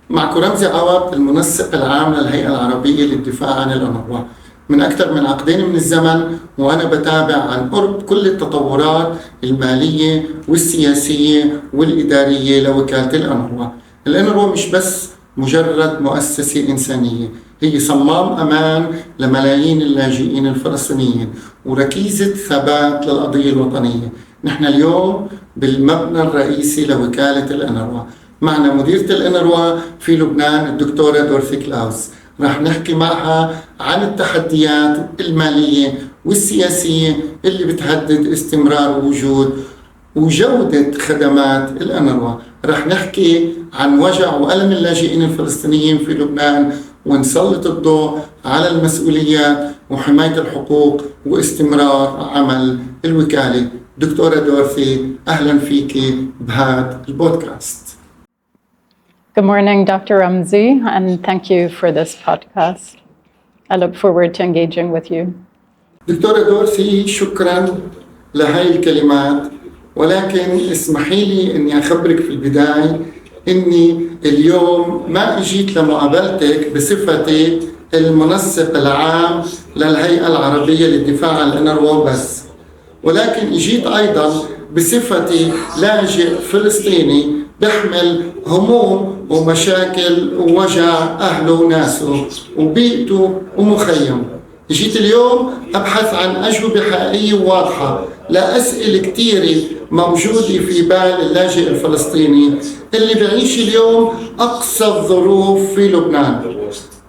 معكم رمزي عوض، المنسق العام للهيئة العربية للدفاع عن الأونروا. من أكثر من عقدين من الزمن وأنا بتابع عن قرب كل التطورات المالية والسياسية والإدارية لوكالة الأونروا. الأونروا مش بس مجرد مؤسسة إنسانية، هي صمام أمان لملايين اللاجئين الفلسطينيين وركيزة ثبات للقضية الوطنية. نحن اليوم بالمبنى الرئيسي لوكالة الأونروا، معنا مديرة الأونروا في لبنان الدكتورة دوروثي كلاوس. رح نحكي معها عن التحديات المالية والسياسية اللي بتهدد استمرار وجود وجودة خدمات الأونروا. رح نحكي عن وجع وألم اللاجئين الفلسطينيين في لبنان ونسلط الضوء على المسؤوليات وحماية الحقوق واستمرار عمل الوكالة. دكتورة دوروثي، أهلا فيك بهذا البودكاست. Good morning, Dr. Ramzi, and thank you for this podcast. I look forward to engaging with you. دكتورة دوروثي، شكرا لهاي الكلمات، ولكن اسمحي لي أني أخبرك في البداية أني اليوم ما أجيت لمقابلتك بصفتي المنسق العام للهيئة العربية للدفاع عن الأونروا بس، ولكن أجيت أيضا بصفتي لاجئ فلسطيني بيحمل هموم ومشاكل ووجع أهله وناسه وبيئته ومخيم. جيت اليوم أبحث عن أجوبة حقيقية وواضحة لأسئلة كتيرة موجودة في بال اللاجئ الفلسطيني اللي بيعيش اليوم أقصى الظروف في لبنان.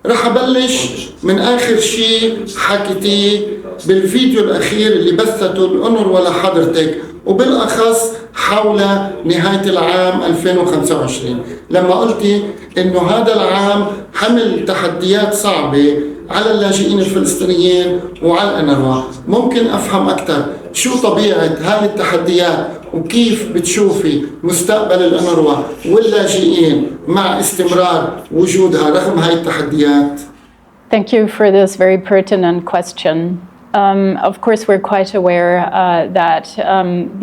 رح أبلش من آخر شيء حكيتيه بالفيديو الأخير اللي بثته الأونروا لحضرتك، وبالأخص حول نهاية العام 2025 لما قلتي إنه هذا العام حمل تحديات صعبة على اللاجئين الفلسطينيين وعلى الأونروا. ممكن أفهم أكثر شو طبيعة هذه التحديات وكيف بتشوفي مستقبل الأونروا واللاجئين مع استمرار وجودها رغم هاي التحديات؟ Thank you for this very pertinent question. Of course, we're quite aware that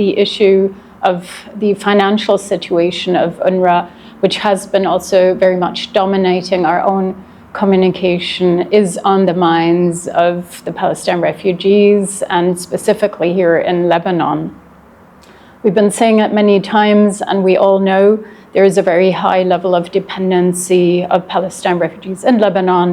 the issue of the financial situation of UNRWA, which has been also very much dominating our own communication, is on the minds of the Palestinian refugees and specifically here in Lebanon. We've been saying it many times, and we all know there is a very high level of dependency of Palestinian refugees in Lebanon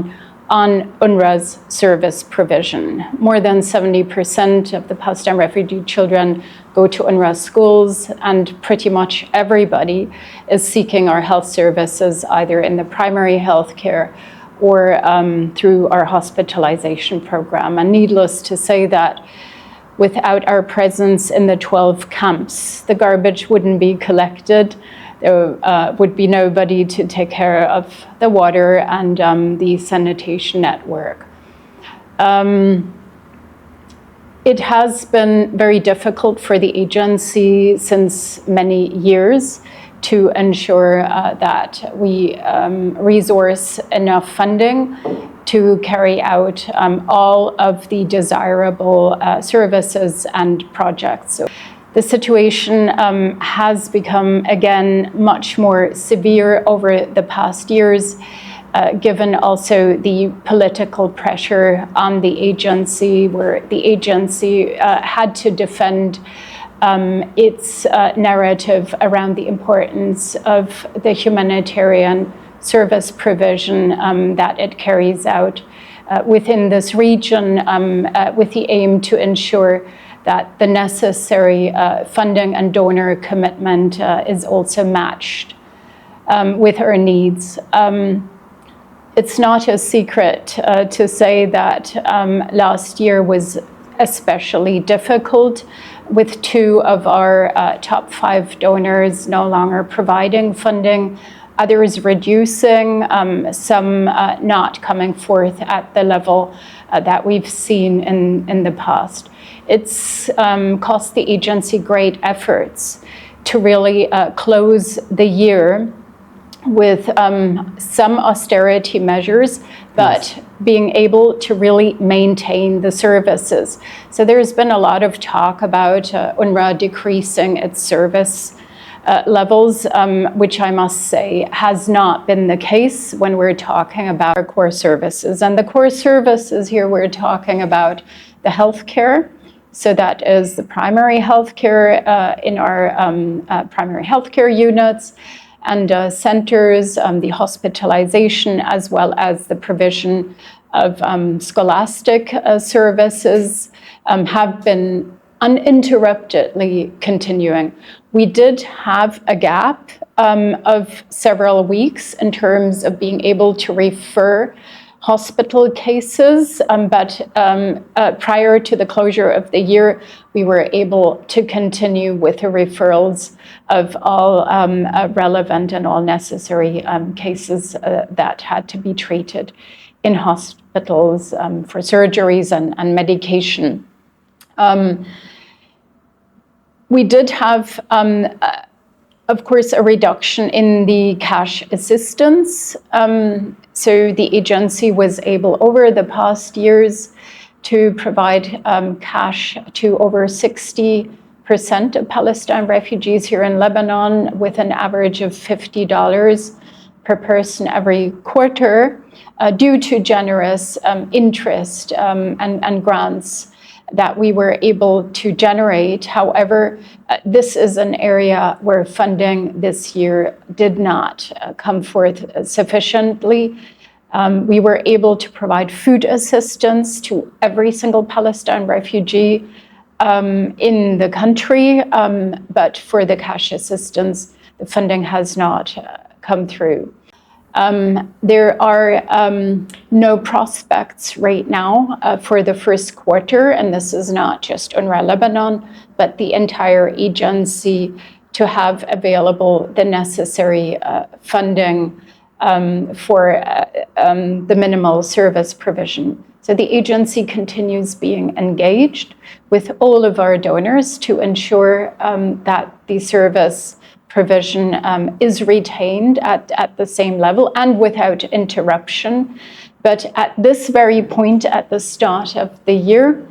on UNRWA's service provision. More than 70% of the Palestinian refugee children go to UNRWA schools, and pretty much everybody is seeking our health services either in the primary health care or through our hospitalization program. And needless to say that without our presence in the 12 camps, the garbage wouldn't be collected. There would be nobody to take care of the water and the sanitation network. It has been very difficult for the agency since many years to ensure that we resource enough funding to carry out all of the desirable services and projects. So the situation has become, again, much more severe over the past years, given also the political pressure on the agency, where the agency had to defend its narrative around the importance of the humanitarian service provision that it carries out within this region, with the aim to ensure that the necessary funding and donor commitment is also matched with our needs. It's not a secret to say that last year was especially difficult, with two of our top 5 donors no longer providing funding, others reducing, some not coming forth at the level that we've seen in the past. It's cost the agency great efforts to really close the year with some austerity measures, but being able to really maintain the services. So there's been a lot of talk about UNRWA decreasing its service levels, which I must say has not been the case when we're talking about our core services. And the core services here, we're talking about the healthcare. So that is the primary healthcare in our primary healthcare units and centers, the hospitalization, as well as the provision of scholastic services have been uninterruptedly continuing. We did have a gap of several weeks in terms of being able to refer hospital cases, but prior to the closure of the year, we were able to continue with the referrals of all relevant and all necessary cases that had to be treated in hospitals for surgeries and medication. We did have, of course, a reduction in the cash assistance. So the agency was able, over the past years, to provide cash to over 60% of Palestine refugees here in Lebanon, with an average of $50 per person every quarter, due to generous interest and grants that we were able to generate. However, this is an area where funding this year did not come forth sufficiently. We were able to provide food assistance to every single Palestine refugee in the country, but for the cash assistance, the funding has not come through. There are no prospects right now for the first quarter, and this is not just UNRWA Lebanon, but the entire agency, to have available the necessary funding for the minimal service provision. So the agency continues being engaged with all of our donors to ensure that the service provision is retained at the same level and without interruption. But at this very point, at the start of the year,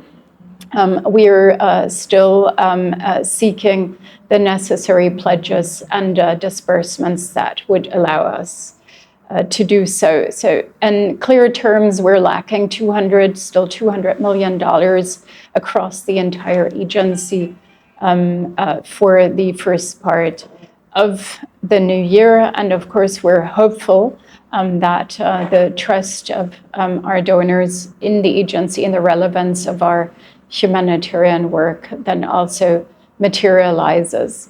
we're still seeking the necessary pledges and disbursements that would allow us to do so. So in clear terms, we're lacking $200 million across the entire agency for the first part of the new year. And of course, we're hopeful that the trust of our donors in the agency and the relevance of our humanitarian work then also materializes.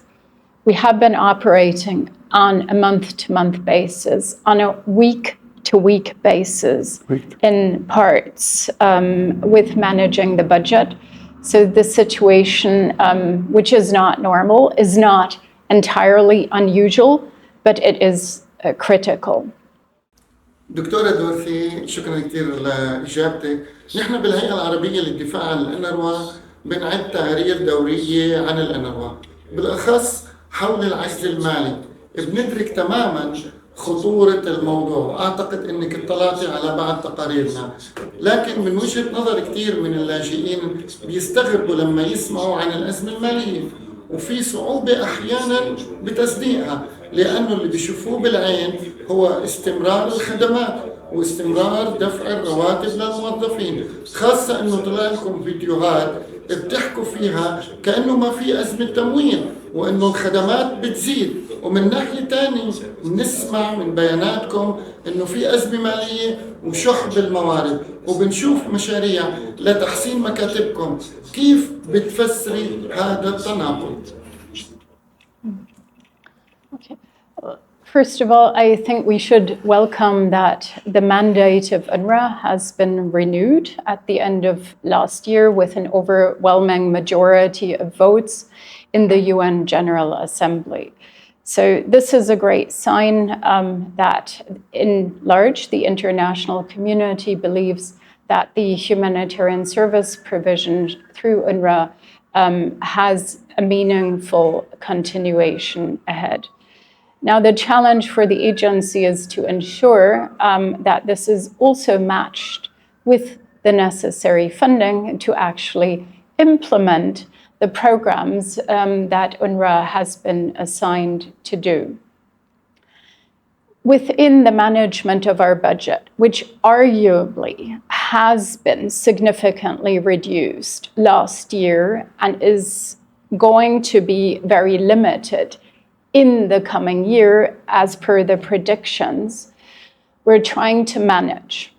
We have been operating on a month-to-month basis, on a week-to-week basis in parts with managing the budget. So the situation, which is not normal, is not entirely unusual, but it is critical. دكتورة دوروثي، شكرا كثير لإجابتك. نحن بالهيئة العربية للدفاع عن الأونروا بنعد تقارير دورية عن الأونروا، بالأخص حول العجز المالي. بندرك تماما خطورة الموضوع، أعتقد أنك اطلعتي على بعض تقاريرنا، لكن من وجهة نظر كثير من اللاجئين بيستغربوا لما يسمعوا عن الأزمة المالية، وفي صعوبة أحيانا بتصديقها، لأنه اللي بيشوفوه بالعين هو استمرار الخدمات واستمرار دفع الرواتب للموظفين، خاصة أنه طلع لكم فيديوهات بتحكوا فيها كأنه ما في أزمة تموين وأنه الخدمات بتزيد، ومن ناحية تانية نسمع من بياناتكم أنه في أزمة مالية وشح بالموارد، وبنشوف مشاريع لتحسين مكاتبكم. كيف بتفسري هذا التناقض؟ First of all, I think we should welcome that the mandate of UNRWA has been renewed at the end of last year with an overwhelming majority of votes in the UN General Assembly. So this is a great sign that, in large, the international community believes that the humanitarian service provision through UNRWA has a meaningful continuation ahead. Now, the challenge for the agency is to ensure that this is also matched with the necessary funding to actually implement the programs that UNRWA has been assigned to do. Within the management of our budget, which arguably has been significantly reduced last year and is going to be very limited in the coming year as per the predictions, we're trying to manage.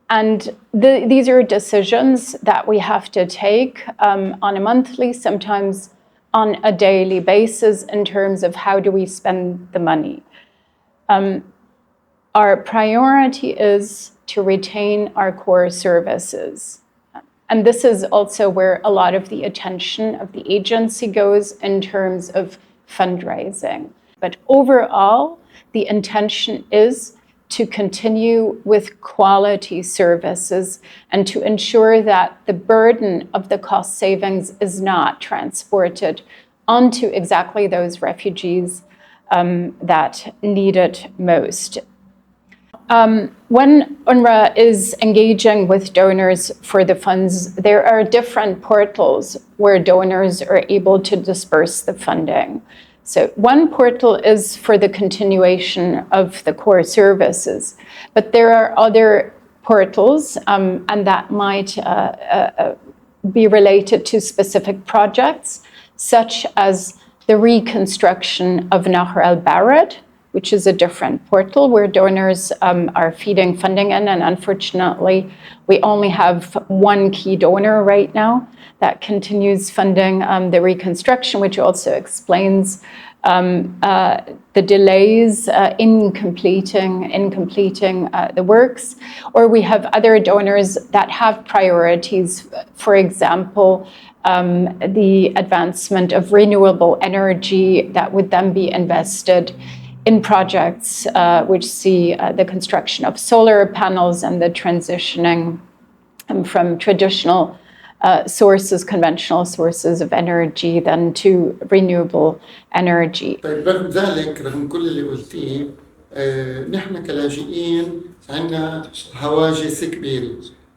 And these are decisions that we have to take on a monthly, sometimes on a daily basis in terms of how do we spend the money. Our priority is to retain our core services. And this is also where a lot of the attention of the agency goes in terms of fundraising. But overall, the intention is to continue with quality services and to ensure that the burden of the cost savings is not transported onto exactly those refugees that need it most. When UNRWA is engaging with donors for the funds, there are different portals where donors are able to disperse the funding. So one portal is for the continuation of the core services, but there are other portals, and that might be related to specific projects, such as the reconstruction of Nahr el-Bared, which is a different portal where donors are feeding funding in, and unfortunately, we only have one key donor right now that continues funding the reconstruction, which also explains the delays in completing the works. Or we have other donors that have priorities, for example, the advancement of renewable energy that would then be invested in projects which see the construction of solar panels and the transitioning from traditional sources, conventional sources of energy, then to renewable energy. طيب رغم ذلك، رغم كل اللي قلتيه، نحن كلاجئين عندنا هواجس كبيرة.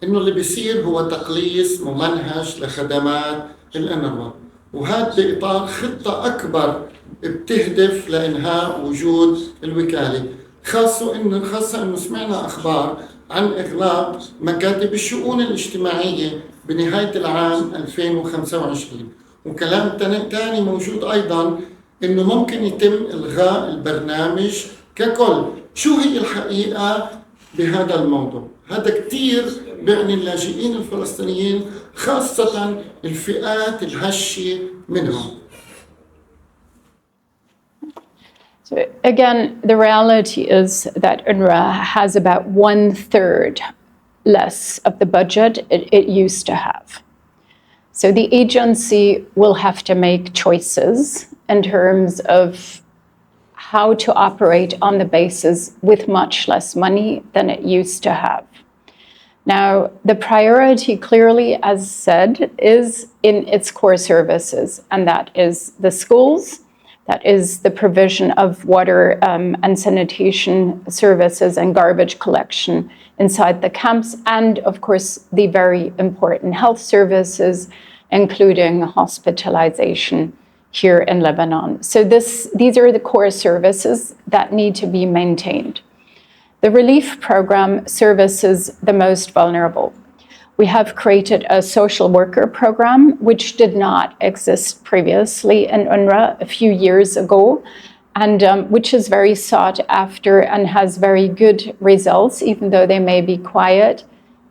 إنه اللي بيصير هو تقليص ممنهج لخدمات الأونروا، وهذا بإطار خطة أكبر بتهدف لإنهاء وجود الوكالة، خاصة إنه سمعنا أخبار عن إغلاق مكاتب الشؤون الاجتماعية بنهاية العام 2025. وكلام تاني موجود أيضاً إنه ممكن يتم إلغاء البرنامج ككل. شو هي الحقيقة بهذا الموضوع؟ هذا كتير بعني اللاجئين الفلسطينيين، خاصة الفئات الهشة منهم. So again, the reality is that UNRWA has about 1/3 less of the budget it used to have. So the agency will have to make choices in terms of how to operate on the basis with much less money than it used to have. Now, the priority clearly, as said, is in its core services, and that is the schools, that is the provision of water and sanitation services and garbage collection inside the camps, and of course, the very important health services, including hospitalization here in Lebanon. So these are the core services that need to be maintained. The relief program services the most vulnerable. We have created a social worker program, which did not exist previously in UNRWA a few years ago, and which is very sought after and has very good results, even though they may be quiet,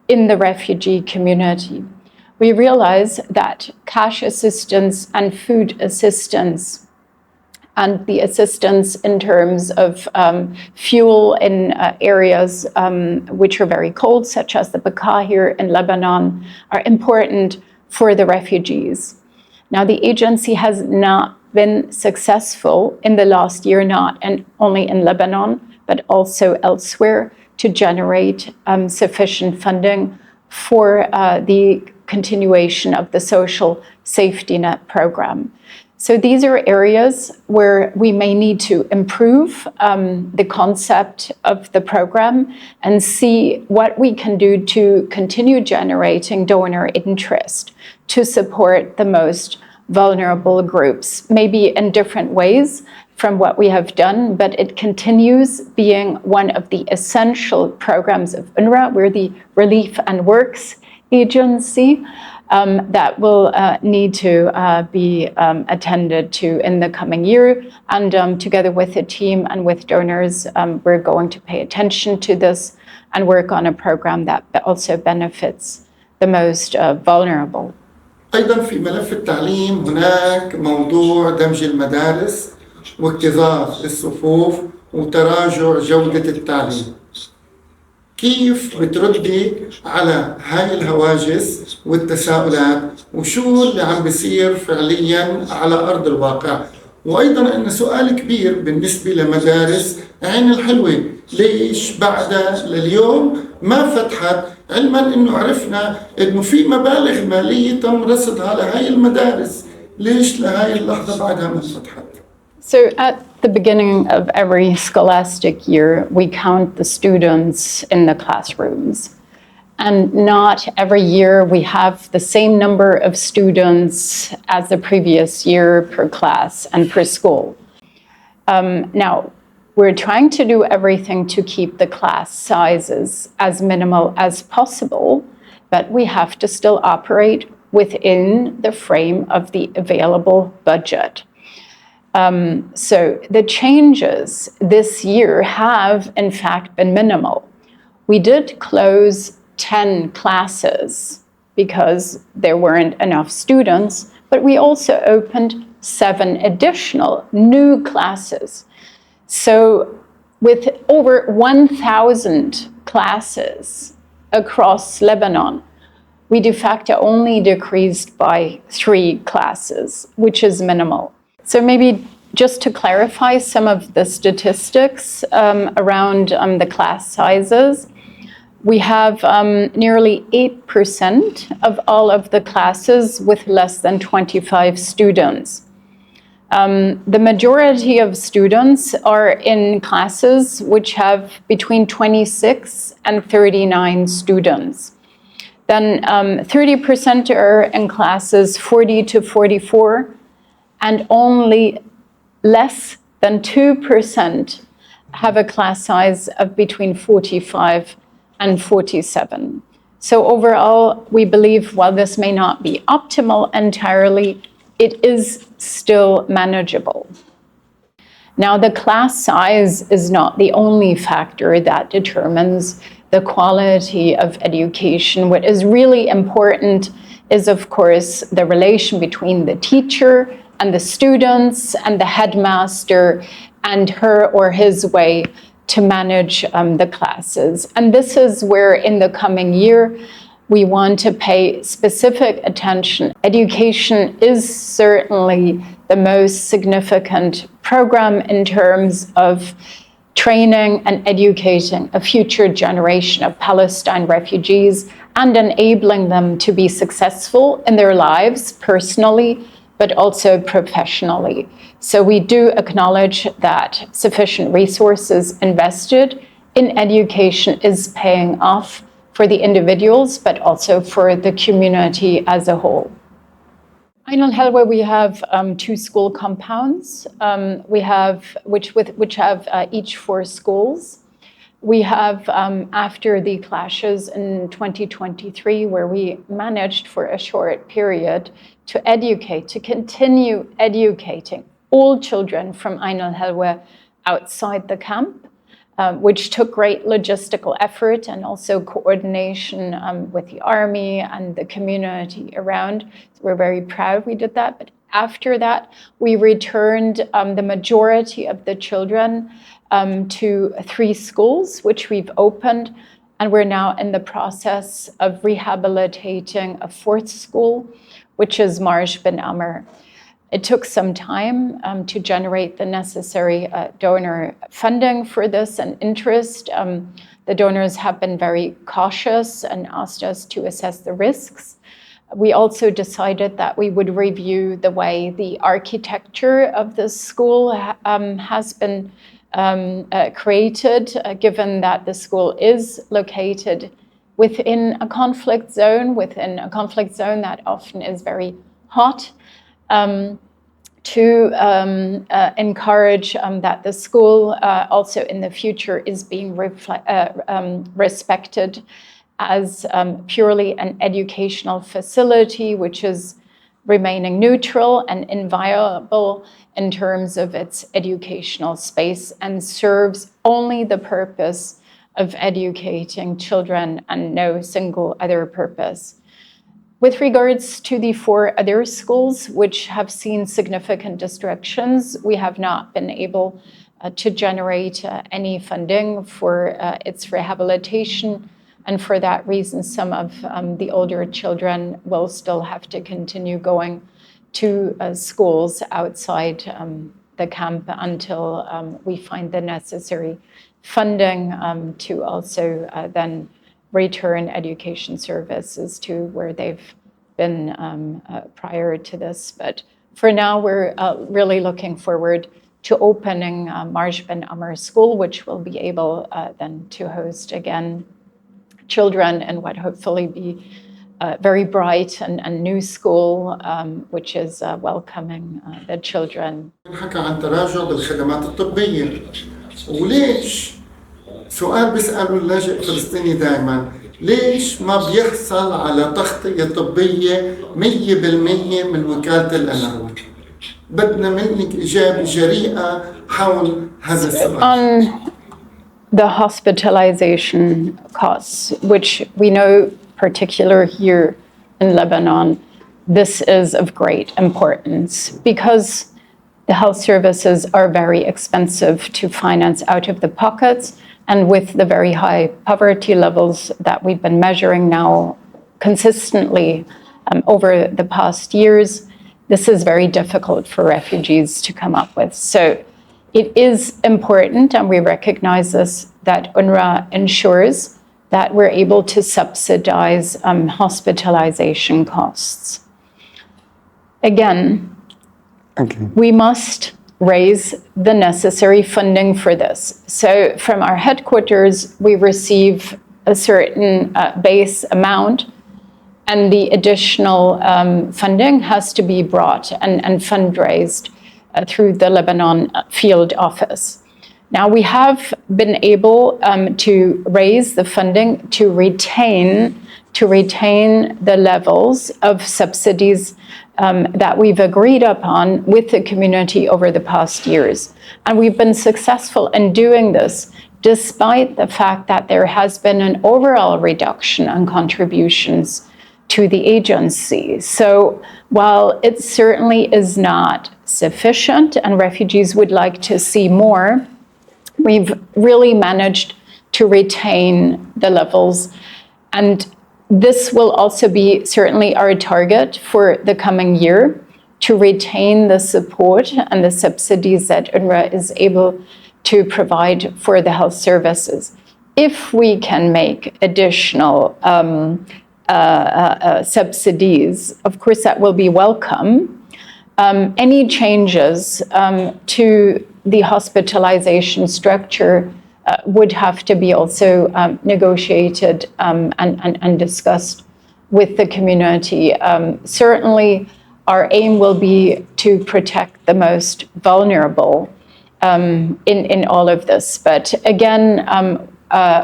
in the refugee community. We realize that cash assistance and food assistance and the assistance in terms of fuel in areas which are very cold, such as the Bekaa here in Lebanon, are important for the refugees. Now, the agency has not been successful in the last year, not only in Lebanon, but also elsewhere, to generate sufficient funding for the continuation of the social safety net program. So these are areas where we may need to improve the concept of the program and see what we can do to continue generating donor interest to support the most vulnerable groups, maybe in different ways from what we have done, but it continues being one of the essential programs of UNRWA. We're the Relief and Works agency that will need to be attended to in the coming year. And together with the team and with donors, we're going to pay attention to this and work on a program that also benefits the most vulnerable. أيضا في ملف التعليم هناك موضوع دمج المدارس واكتظاظ الصفوف وتراجع جودة التعليم. كيف بتردي على هاي الهواجس والتساؤلات وشو اللي عم بيصير فعليا على أرض الواقع؟ وأيضا عندنا سؤال كبير بالنسبة لمدارس عين الحلوة، ليش بعدها لليوم ما فتحت، علما أنه عرفنا أنه في مبالغ مالية تم رصدها لهاي المدارس، ليش لهاي اللحظة بعدها ما فتحت؟ So at the beginning of every scholastic year, we count the students in the classrooms. And not every year we have the same number of students as the previous year per class and per school. Now, we're trying to do everything to keep the class sizes as minimal as possible, but we have to still operate within the frame of the available budget. So the changes this year have, in fact, been minimal. We did close 10 classes because there weren't enough students, but we also opened 7 additional new classes. So with over 1,000 classes across Lebanon, we de facto only decreased by 3 classes, which is minimal. So maybe just to clarify some of the statistics around the class sizes, we have nearly 8% of all of the classes with less than 25 students. The majority of students are in classes which have between 26 and 39 students. Then 30% are in classes 40 to 44, and only less than 2% have a class size of between 45 and 47. So overall, we believe while this may not be optimal entirely, it is still manageable. Now, the class size is not the only factor that determines the quality of education. What is really important is, of course, the relation between the teacher and the students and the headmaster and her or his way to manage the classes. And this is where in the coming year, we want to pay specific attention. Education is certainly the most significant program in terms of training and educating a future generation of Palestine refugees and enabling them to be successful in their lives personally, but also professionally. So we do acknowledge that sufficient resources invested in education is paying off for the individuals, but also for the community as a whole. In Al-Helwa, we have 2 school compounds. We have which have each 4 schools. We have, after the clashes in 2023, where we managed for a short period to continue educating all children from Ain al-Helwa outside the camp, which took great logistical effort and also coordination with the army and the community around. So we're very proud we did that. But after that, we returned the majority of the children to 3 schools, which we've opened, and we're now in the process of rehabilitating a 4th school, which is Marj bin Amr. It took some time to generate the necessary donor funding for this and interest. The donors have been very cautious and asked us to assess the risks. We also decided that we would review the way the architecture of this school has been created, given that the school is located within a conflict zone that often is very hot. to encourage that the school also in the future is being respected as purely an educational facility, which is remaining neutral and inviolable in terms of its educational space and serves only the purpose of educating children and no single other purpose. With regards to the 4 other schools which have seen significant destructions, we have not been able to generate any funding for its rehabilitation. And for that reason, some of the older children will still have to continue going to schools outside the camp until we find the necessary funding to also then return education services to where they've been prior to this. But for now, we're really looking forward to opening Marj Ben Amr School, which will be able then to host again children in what hopefully be a very bright and new school, which is welcoming the children. حكى عن تراجع بالخدمات الطبية، وليش؟ سؤال بيسأله اللاجئ الفلسطيني دائما، ليش ما بيحصل على تغطية طبية 100% من وكالة الأونروا؟ بدنا منك إجابة جريئة حول هذا السؤال. The hospitalization costs, which we know particular here in Lebanon, this is of great importance because the health services are very expensive to finance out of the pockets, and with the very high poverty levels that we've been measuring now consistently over the past years, this is very difficult for refugees to come up with. So it is important, and we recognize this, that UNRWA ensures that we're able to subsidize hospitalization costs. Again, we must raise the necessary funding for this. So from our headquarters, we receive a certain base amount, and the additional funding has to be brought and fundraised through the Lebanon field office. Now, we have been able to raise the funding to retain the levels of subsidies that we've agreed upon with the community over the past years. And we've been successful in doing this, despite the fact that there has been an overall reduction in contributions to the agency. So while it certainly is not sufficient and refugees would like to see more, we've really managed to retain the levels. And this will also be certainly our target for the coming year, to retain the support and the subsidies that UNRWA is able to provide for the health services. If we can make additional subsidies, of course, that will be welcome. Any changes to the hospitalization structure would have to be also negotiated and discussed with the community. Certainly, our aim will be to protect the most vulnerable in all of this. But again,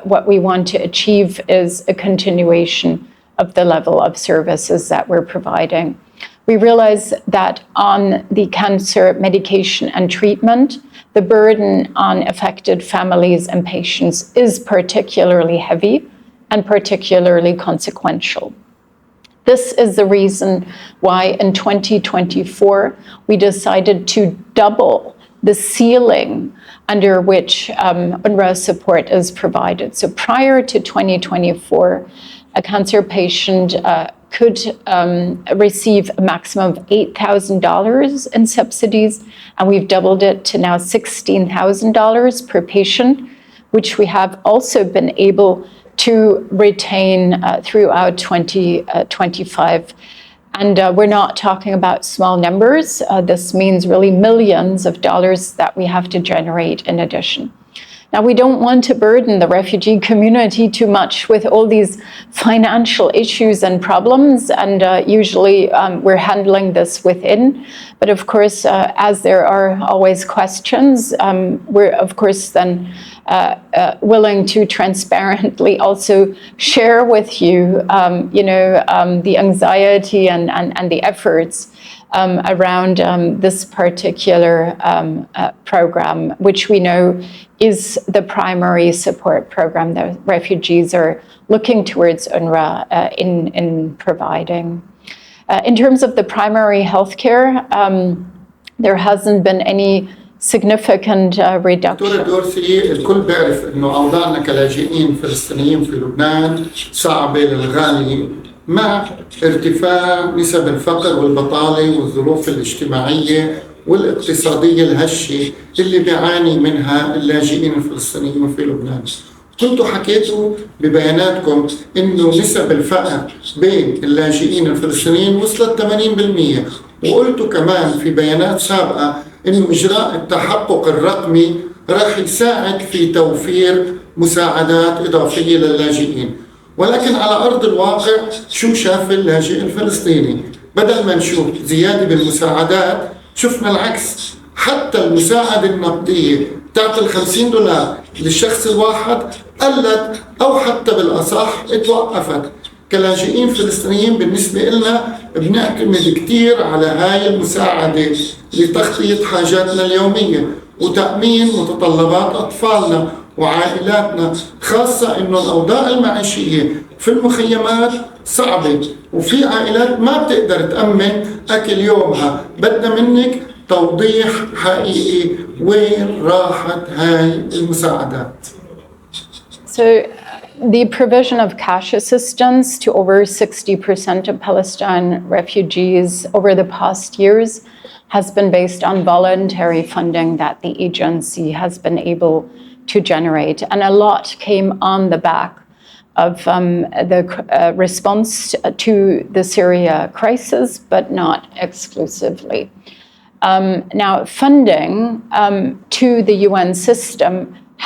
what we want to achieve is a continuation of the level of services that we're providing. We realize that on the cancer medication and treatment, the burden on affected families and patients is particularly heavy and particularly consequential. This is the reason why in 2024, we decided to double the ceiling under which UNRWA support is provided. So prior to 2024, a cancer patient could receive a maximum of $8,000 in subsidies, and we've doubled it to now $16,000 per patient, which we have also been able to retain throughout 2025. And we're not talking about small numbers. This means really millions of dollars that we have to generate in addition. Now, we don't want to burden the refugee community too much with all these financial issues and problems, and usually we're handling this within. But of course, as there are always questions, we're of course then willing to transparently also share with you, the anxiety and the efforts around this particular program, which we know is the primary support program that refugees are looking towards UNRWA in providing. In terms of the primary healthcare, there hasn't been any significant reduction. دوروثي الكل بيعرف انه اوضاعنا كلاجئين فلسطينيين في لبنان صعبه للغايه مع ارتفاع نسب الفقر والبطاله والظروف الاجتماعيه والاقتصاديه الهشه اللي بيعاني منها اللاجئين الفلسطينيين في لبنان. كنتوا حكيتوا ببياناتكم انه نسب الفقر بين اللاجئين الفلسطينيين وصلت 80%، وقلتوا كمان في بيانات سابقه انه اجراء التحقق الرقمي راح يساعد في توفير مساعدات اضافيه للاجئين. ولكن على ارض الواقع شو شاف اللاجئ الفلسطيني؟ بدل ما نشوف زياده بالمساعدات شفنا العكس، حتى المساعده النقديه بتاعت $50 للشخص الواحد قلت او حتى بالاصح اتوقفت. كلاجئين فلسطينيين بالنسبه لنا بنعتمد كثير على هاي المساعده لتغطيه حاجاتنا اليوميه وتامين متطلبات اطفالنا وعائلاتنا، خاصه انه الاوضاع المعيشيه في المخيمات صعبه وفي عائلات ما بتقدر تامن اكل يومها. بدنا منك توضيح حقيقي وين راحت هاي المساعدات. So the provision of cash assistance to over 60% of Palestine refugees over the past years has been based on voluntary funding that the agency has been able to generate. And a lot came on the back of the response to the Syria crisis, but not exclusively. Now, funding to the UN system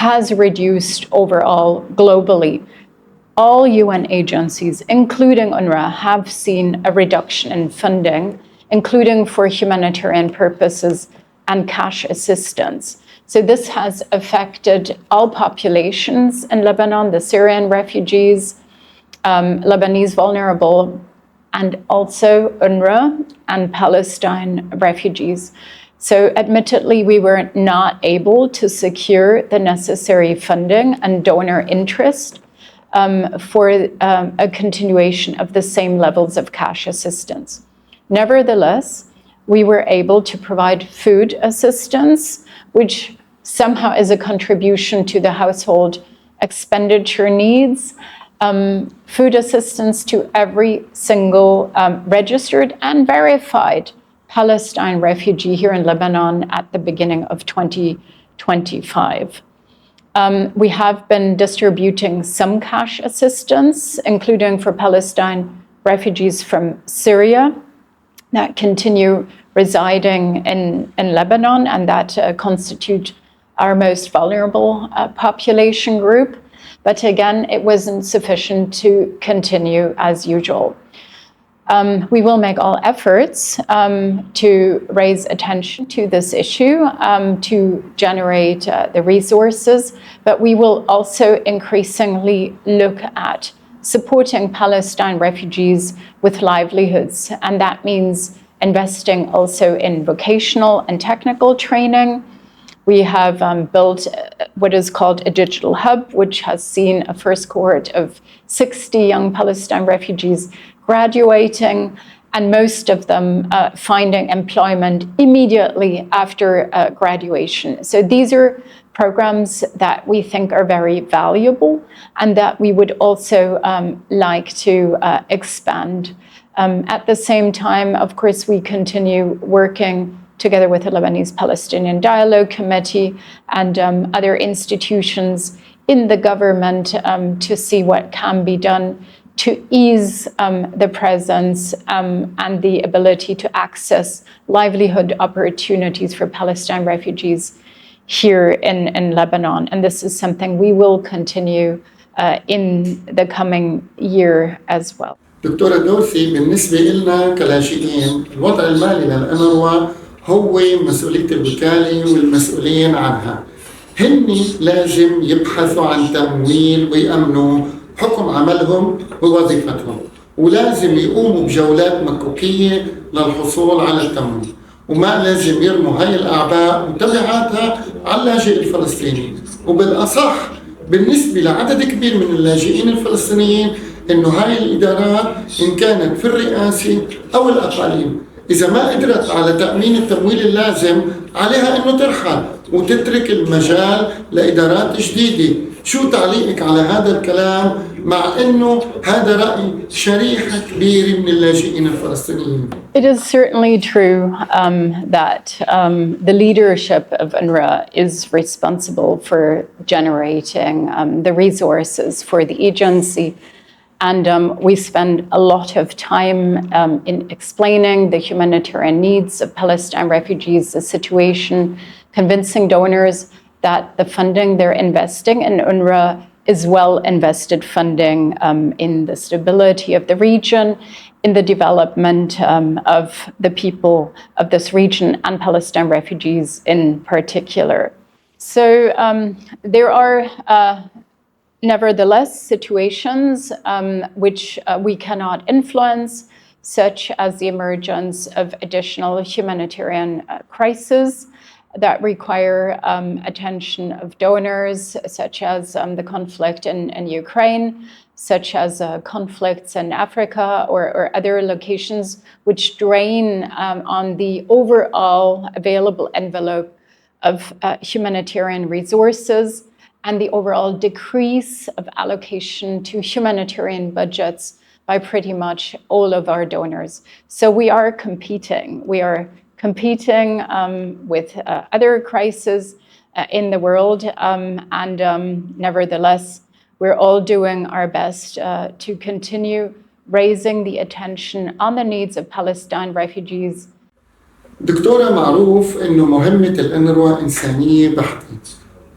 has reduced overall globally. All UN agencies, including UNRWA, have seen a reduction in funding, including for humanitarian purposes and cash assistance. So this has affected all populations in Lebanon, the Syrian refugees, Lebanese vulnerable, and also UNRWA and Palestine refugees. So admittedly, we were not able to secure the necessary funding and donor interest for a continuation of the same levels of cash assistance. Nevertheless, we were able to provide food assistance, which somehow is a contribution to the household expenditure needs, food assistance to every single registered and verified Palestine refugee here in Lebanon at the beginning of 2025. We have been distributing some cash assistance, including for Palestine refugees from Syria that continue residing in Lebanon and that constitute our most vulnerable population group. But again, it wasn't sufficient to continue as usual. We will make all efforts to raise attention to this issue, to generate the resources, but we will also increasingly look at supporting Palestine refugees with livelihoods. And that means investing also in vocational and technical training. We have built what is called a digital hub, which has seen a first cohort of 60 young Palestine refugees graduating, and most of them finding employment immediately after graduation. So these are programs that we think are very valuable and that we would also like to expand. At the same time, of course, we continue working together with the Lebanese Palestinian Dialogue Committee and other institutions in the government to see what can be done to ease the presence and the ability to access livelihood opportunities for Palestine refugees here in Lebanon. And this is something we will continue in the coming year as well. دكتورة دوروثي، بالنسبة لنا كلاجئين الوضع المالي للأونروا هو مسؤولية الوكالة والمسؤولين عنها. هن لازم يبحثوا عن تمويل ويأمنوا حكم عملهم ووظيفتهم، ولازم يقوموا بجولات مكوكية للحصول على التمويل، وما لازم يرموا هاي الأعباء وتبعاتها على اللاجئ الفلسطيني. وبالأصح بالنسبة لعدد كبير من اللاجئين الفلسطينيين إنه هاي الإدارات إن كانت في الرئاسة أو الأقاليم إذا ما قدرت على تأمين التمويل اللازم عليها إنه ترحل وتترك المجال لإدارات جديدة. شو تعليقك على هذا الكلام مع إنه هذا رأي شريحة كبيرة من اللاجئين الفلسطينيين؟ It is certainly true that the leadership of UNRWA is responsible for generating the resources for the agency. And we spend a lot of time in explaining the humanitarian needs of Palestine refugees, the situation, convincing donors that the funding they're investing in UNRWA is well invested funding in the stability of the region, in the development of the people of this region and Palestine refugees in particular. So there are nevertheless situations which we cannot influence, such as the emergence of additional humanitarian crises that require attention of donors, such as the conflict in Ukraine, such as conflicts in Africa or other locations which drain on the overall available envelope of humanitarian resources and the overall decrease of allocation to humanitarian budgets by pretty much all of our donors. So we are competing. We are competing with other crises in the world, and nevertheless, we're all doing our best to continue raising the attention on the needs of Palestine refugees. دكتورة، معروف إنه مهمة الأونروا إنسانية بحتة،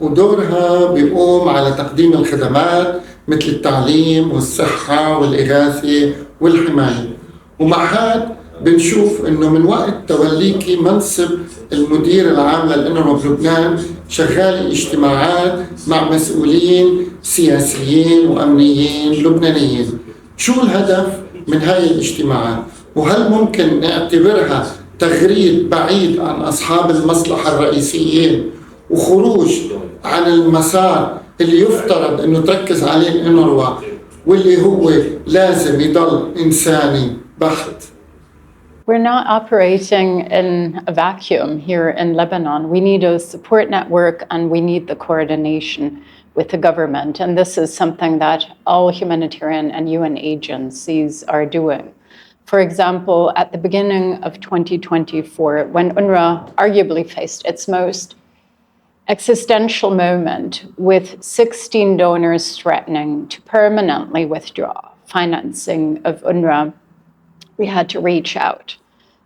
ودورها بيقوم على تقديم الخدمات مثل التعليم والصحة والإغاثة والحماية. ومع هذا بنشوف إنه من وقت توليكي منصب المدير العام للأونروا بلبنان شغالة اجتماعات مع مسؤولين سياسيين وأمنيين لبنانيين. شو الهدف من هاي الاجتماعات؟ وهل ممكن نعتبرها تغريد بعيد عن أصحاب المصلحة الرئيسيين وخروج عن المسار اللي يفترض إنه تركز عليه الأونروا واللي هو لازم يضل إنساني بحت؟ We're not operating in a vacuum here in Lebanon. We need a support network and we need the coordination with the government. And this is something that all humanitarian and UN agencies are doing. For example, at the beginning of 2024, when UNRWA arguably faced its most existential moment with 16 donors threatening to permanently withdraw financing of UNRWA, we had to reach out.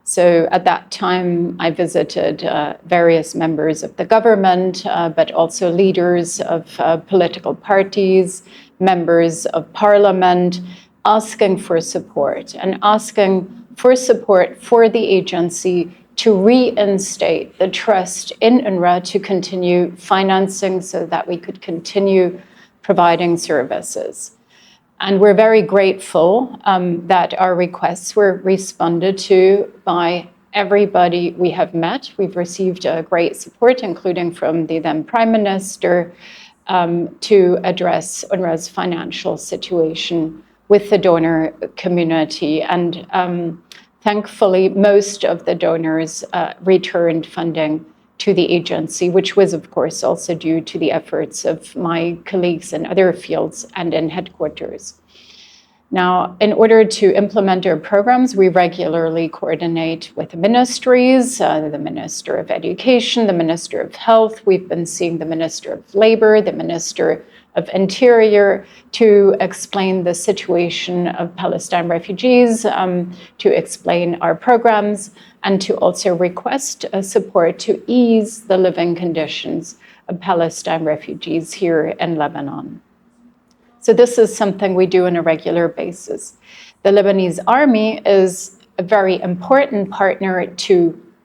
So at that time, I visited various members of the government, but also leaders of political parties, members of parliament, asking for support and asking for support for the agency to reinstate the trust in UNRWA to continue financing so that we could continue providing services. And we're very grateful that our requests were responded to by everybody we have met. We've received great support, including from the then Prime Minister, to address UNRWA's financial situation with the donor community. And thankfully, most of the donors returned funding to the agency, which was, of course, also due to the efforts of my colleagues in other fields and in headquarters. Now, in order to implement our programs, we regularly coordinate with the ministries, the Minister of Education, the Minister of Health. We've been seeing the Minister of Labor, the Minister of Interior to explain the situation of Palestine refugees, to explain our programs, and to also request support to ease the living conditions of Palestine refugees here in Lebanon. So this is something we do on a regular basis. The Lebanese army is a very important partner to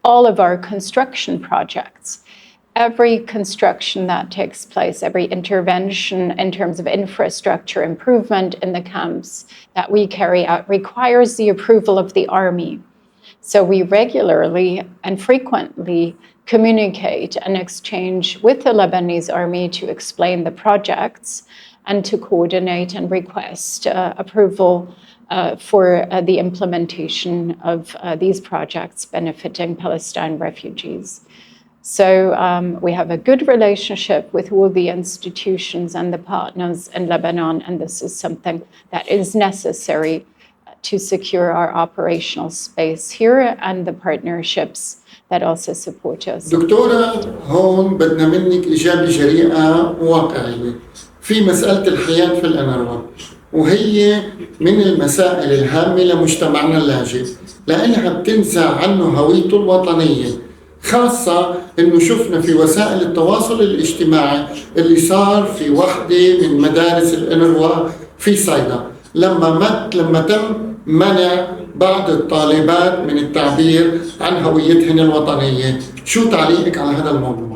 all of our construction projects. Every construction that takes place, every intervention in terms of infrastructure improvement in the camps that we carry out requires the approval of the army. So we regularly and frequently communicate and exchange with the Lebanese army to explain the projects and to coordinate and request approval for the implementation of these projects benefiting Palestine refugees. So we have a good relationship with all the institutions and the partners in Lebanon, and this is something that is necessary to secure our operational space here and the partnerships that also support us. دكتورة، هون بدنا منك إجابة جريئة وواقعية في مسألة الحياة في الأونروا، وهي من المسائل الهامة لمجتمعنا اللاجئ لأنها بتنزع عنه هويته الوطنية، خاصة إنه شفنا في وسائل التواصل الاجتماعي اللي صار في وحدة من مدارس الأونروا في صيدا لما تم منع بعض الطالبات من التعبير عن هويتهن الوطنية. شو تعليقك على هذا الموضوع؟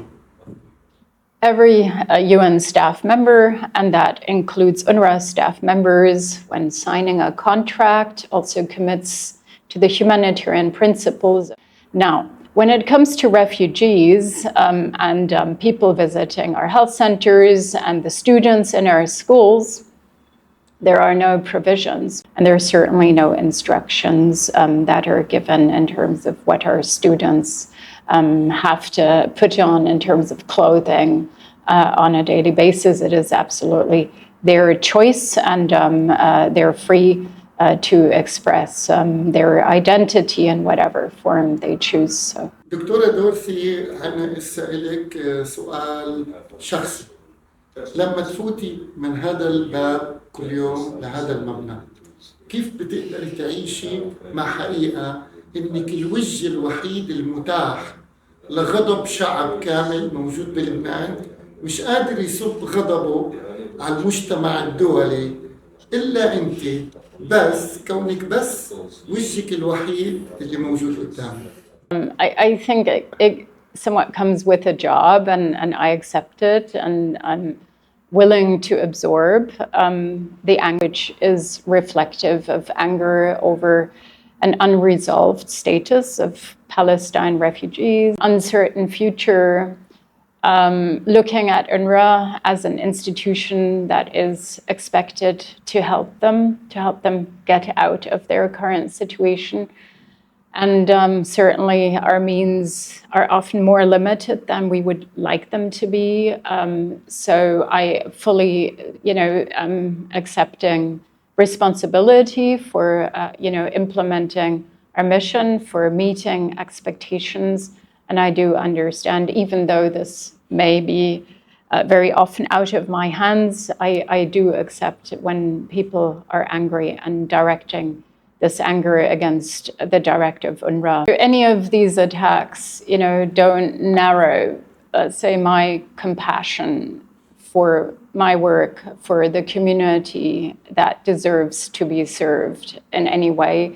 Every UN staff member, and that includes UNRWA staff members, when signing a contract, also commits to the humanitarian principles. Now, when it comes to refugees and people visiting our health centers and the students in our schools, there are no provisions, and there are certainly no instructions that are given in terms of what our students have to put on in terms of clothing on a daily basis. It is absolutely their choice, and they're free to express their identity in whatever form they choose. So. دكتورة دوروثي، أنا أسألك سؤال شخصي. لما تفوتي من هذا الباب كل يوم لهذا المبنى، كيف بتقدري تعيشي مع حقيقة إنك الوجه الوحيد المتاح لغضب شعب كامل موجود بلبنان مش قادر يصب غضبه على المجتمع الدولي إلا أنت، بس كونك بس وجهك الوحيد اللي موجود قدامك؟ I think it somewhat comes with a job, and I accept it, and I'm willing to absorb. The language is reflective of anger over an unresolved status of Palestine refugees, uncertain future, looking at UNRWA as an institution that is expected to help them get out of their current situation. And certainly our means are often more limited than we would like them to be. So I fully, am accepting responsibility for, implementing our mission, for meeting expectations. And I do understand, even though this may be very often out of my hands, I do accept when people are angry and directing this anger against the director of UNRWA. Any of these attacks, don't narrow, say, my compassion for my work, for the community that deserves to be served in any way,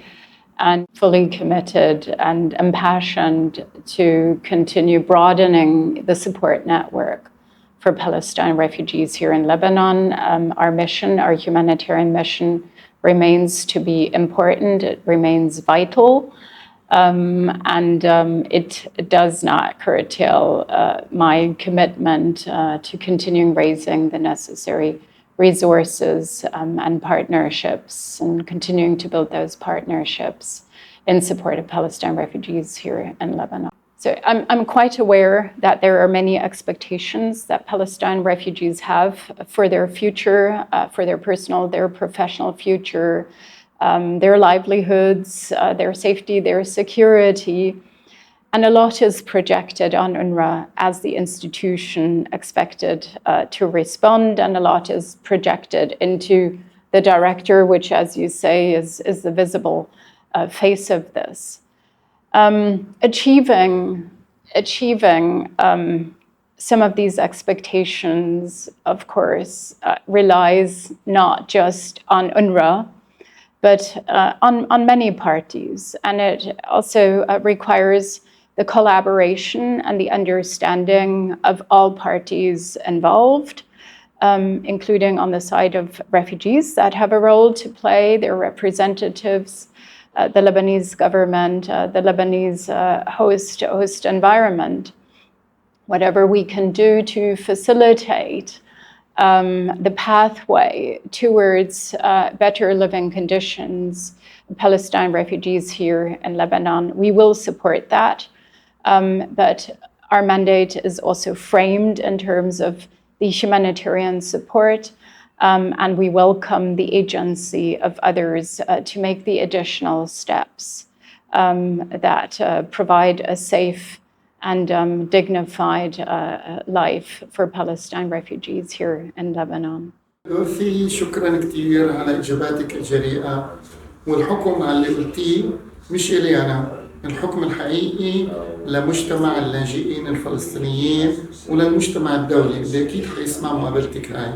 and fully committed and impassioned to continue broadening the support network for Palestine refugees here in Lebanon. Our mission, our humanitarian mission, remains to be important. It remains vital, and it does not curtail my commitment to continuing raising the necessary resources and partnerships, and continuing to build those partnerships in support of Palestine refugees here in Lebanon. So I'm quite aware that there are many expectations that Palestine refugees have for their future, for their personal, their professional future, their livelihoods, their safety, their security. And a lot is projected on UNRWA as the institution expected to respond, and a lot is projected into the director, which, as you say, is the visible face of this. Achieving some of these expectations, of course, relies not just on UNRWA, but on many parties. And it also requires the collaboration and the understanding of all parties involved, including on the side of refugees that have a role to play, their representatives, the Lebanese government, the Lebanese host environment. Whatever we can do to facilitate the pathway towards better living conditions of Palestine refugees here in Lebanon, we will support that. But our mandate is also framed in terms of the humanitarian support, and we welcome the agency of others to make the additional steps that provide a safe and dignified life for Palestine refugees here in Lebanon. دوروثي، شكرا كثير على إجاباتك الجريئة، والحكم على اللي قلتيه مش إلي أنا، الحكم الحقيقي لمجتمع اللاجئين الفلسطينيين وللمجتمع الدولي اللي أكيد حيسمع مقابلتك هاي.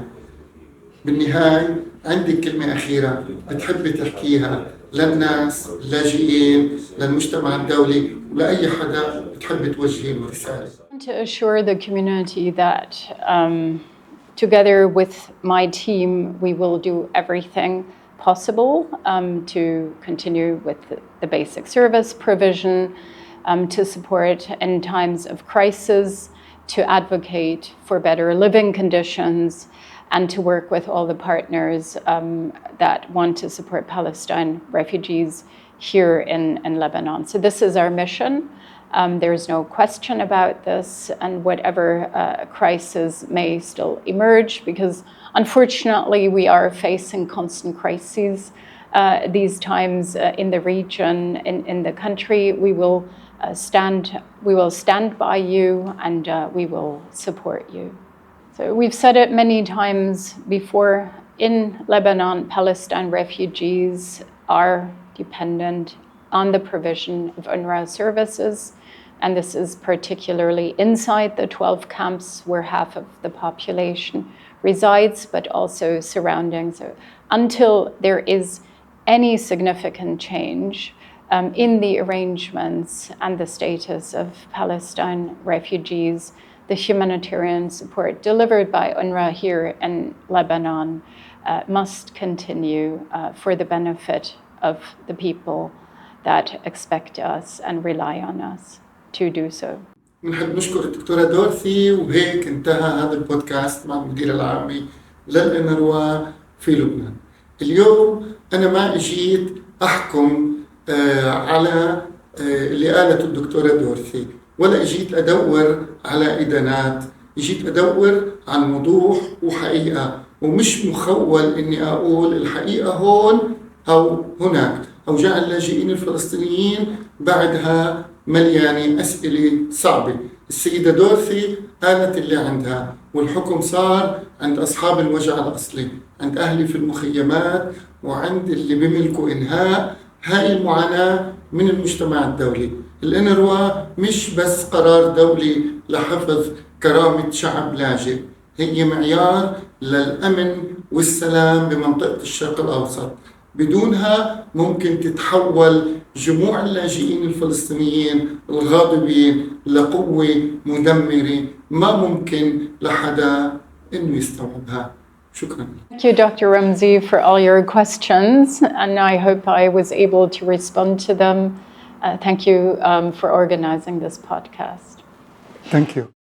بالنهاية عندك كلمة أخيرة بتحبي تحكيها للناس اللاجئين، للمجتمع الدولي، ولأي حدا بتحبي توجهي له رسالة. To assure the community that together with my team, we will do everything possible to continue with the basic service provision, to support in times of crisis, to advocate for better living conditions, and to work with all the partners that want to support Palestine refugees here in Lebanon. So this is our mission. There's no question about this, and whatever crisis may still emerge, because unfortunately we are facing constant crises these times in the region, in the country. We will stand by you, and we will support you. So we've said it many times before, in Lebanon, Palestine refugees are dependent on the provision of UNRWA services, and this is particularly inside the 12 camps where half of the population resides, but also surrounding. So until there is any significant change in the arrangements and the status of Palestine refugees, the humanitarian support delivered by UNRWA here in Lebanon must continue for the benefit of the people that expect us and rely on us to do so. نحب نشكر الدكتورة دوروثي، وهيك انتهى هذا البودكاست مع المدير العام للأونروا في لبنان. اليوم أنا ما اجيت أحكم على اللي قالته الدكتورة دوروثي، ولا اجيت أدور على إدانات، اجيت أدور عن وضوح وحقيقة، ومش مخول إني أقول الحقيقة هون أو هناك، أوجاع اللاجئين الفلسطينيين بعدها مليانة أسئلة صعبة. السيدة دوروثي قالت اللي عندها، والحكم صار عند أصحاب الوجع الأصلي، عند أهلي في المخيمات، وعند اللي بيملكوا إنهاء هاي المعاناة من المجتمع الدولي. الأونروا مش بس قرار دولي لحفظ كرامة شعب لاجئ، هي معيار للأمن والسلام بمنطقة الشرق الأوسط. بدونها ممكن تتحول جموع اللاجئين الفلسطينيين الغاضبين لقوة مدمرة ما ممكن لحدا إنه يستوعبها. شكرا. Thank you, Dr. Ramzi, for all your questions, and I hope I was able to respond to them. Thank you for organizing this podcast. Thank you.